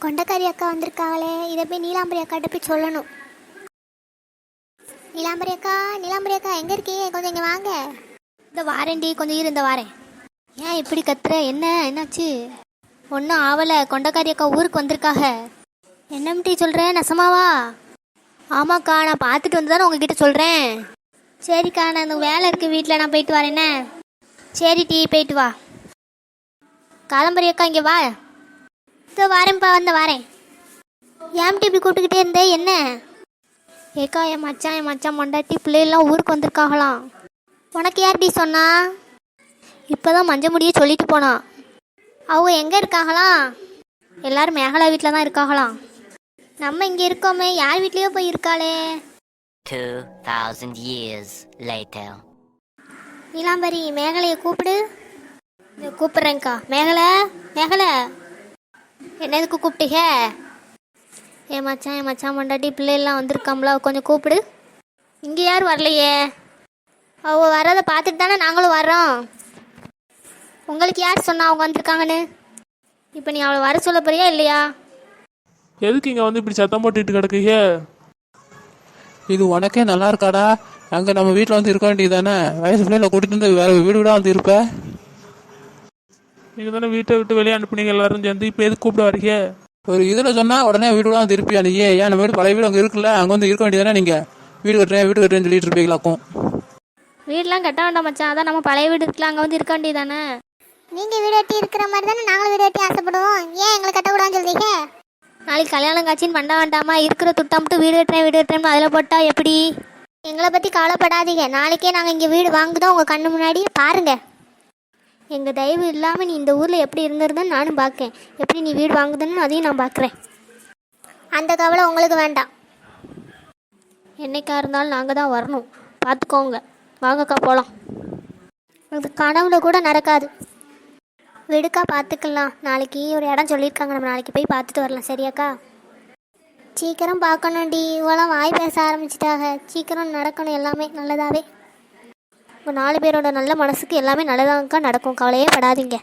கொண்டக்காரி அக்கா வந்திருக்காங்களே, இதை போய் நீலாம்பரி அக்காட்ட போய் சொல்லணும். நீலாம்பரி அக்கா, நீலாம்பரி அக்கா எங்கே இருக்கீங்க? கொஞ்சம் இங்கே வாங்க. இந்த வாரேன்டி, கொஞ்சம் இரு, இந்த வாரேன். ஏன் இப்படி கத்துற? என்னாச்சு? ஒன்றும் ஆவலை. கொண்டக்காரி அக்கா ஊருக்கு வந்திருக்காக. என்னம்டி சொல்கிற? நெசமாவா? ஆமாக்கா, நான் பார்த்துட்டு வந்து தானே உங்ககிட்ட சொல்கிறேன். சரிக்கா, நான் இந்த வேலை இருக்குது வீட்டில், நான் போயிட்டு வரேனே. சரி டீ, போயிட்டு வா. காலம்பரி அக்கா இங்கே வா. இதோ வாரேன்ப்பா, வாரேன். ஏம்டி இப்படி கூப்பிட்டுக்கிட்டே இருந்தே, என்ன? ஏக்கா, என் மச்சான் மொண்டாட்டி பிள்ளைகள்லாம் ஊருக்கு வந்திருக்காங்களாம். உனக்கு யார் டீ சொன்னா? இப்போ தான் மஞ்சள் முடியே சொல்லிட்டு போனான். அவங்க எங்கே இருக்காங்களாம்? எல்லாரும் மேகலா வீட்டில் தான் இருக்காங்களாம். நம்ம இங்கே இருக்கோமே, யார் வீட்லேயோ போய் இருக்காளே. 2000 years later. நீலாம்பரி, மேகலையை கூப்பிடு. கூப்பிட்றேங்க்கா. மேகலை என்னதுக்கு கூப்பிட்டீங்க? என் மச்சான் மொண்டாட்டி பிள்ளைலாம் வந்திருக்காங்களா, கொஞ்சம் கூப்பிடு. இங்கே யாரும் வரலையே. அவங்க வர்றதை பார்த்துட்டு தானே நாங்களும் வர்றோம். உங்களுக்கு யார் சொன்னா அவங்க வந்திருக்காங்கன்னு? இப்போ நீ அவளை வர சொல்ல போறியா இல்லையா? எதுக்கு இங்கே வந்து இப்படி சத்தம் போட்டுட்டு கிடக்குங்க? இது உனக்கே நல்லா இருக்காடா. அங்கே நம்ம வீட்டில் வந்து இருக்க வேண்டியது தானே. வயசு பிள்ளைல கூட்டிட்டு வந்து வேற வீடு வீடாக வந்து இருப்ப. நீங்கள் தானே வீட்டை விட்டு வெளியே அனுப்புனீங்க எல்லாரும் சேர்ந்து, இப்போ எதுக்கு கூப்பிட வரீங்க? ஒரு இதில் சொன்னால் உடனே வீடு வீடாக வந்து இருப்பியா நீ? ஏன் நம்ம வீடு பழைய வீடு அங்கே இருக்குல்ல, அங்கே வந்து இருக்க வேண்டியது தானே. நீங்கள் வீடு கட்டுறேன்னு சொல்லிட்டு இருப்பீங்களாக்கும். வீடெலாம் கட்ட வேண்டாம் மச்சான், அதான் நம்ம பழைய வீடு இருக்குல்ல, அங்கே வந்து இருக்க வேண்டியது தானே. நீங்கள் வீடு கட்டி இருக்கிற மாதிரி தானே நாங்களும் வீடு கட்டி ஆசைப்படுவோம். ஏன் எங்களை கட்டக்கூடாதுன்னு சொல்றீங்க? நாளைக்கு கல்யாணம் காட்சின்னு பண்ண வேண்டாமா? இருக்கிற துட்டம் மட்டும் வீடு கட்டுறேன் அதில் போட்டால் எப்படி? எங்களை பற்றி கவலைப்படாதீங்க. நாளைக்கே நாங்கள் இங்கே வீடு வாங்குதோம், உங்கள் கண்ணு முன்னாடி பாருங்க. எங்கள் தயவு இல்லாமல் நீ இந்த ஊரில் எப்படி இருந்திருந்தேன்னு நானும் பார்க்கேன். எப்படி நீ வீடு வாங்குதுன்னு அதையும் நான் பார்க்குறேன். அந்த கவலை உங்களுக்கு வேண்டாம். என்னைக்கா இருந்தாலும் நாங்கள் தான் வரணும், பார்த்துக்கோங்க. வாங்கக்கா போகலாம். அது கனவுல கூட நடக்காது. விடுக்கா, பார்த்துக்கலாம். நாளைக்கு ஒரு இடம் சொல்லியிருக்காங்க, நம்ம நாளைக்கு போய் பார்த்துட்டு வரலாம். சரியாக்கா? சீக்கிரம் பார்க்கணும்டி. இவெல்லாம் வாய் பேச ஆரம்பிச்சிட்டாங்க. சீக்கிரம் நடக்கணும், எல்லாமே நல்லதாகவே. உங்கள் 4 பேரோட நல்ல மனசுக்கு எல்லாமே நல்லதாகக்கா நடக்கும். கவலையே படாதீங்க.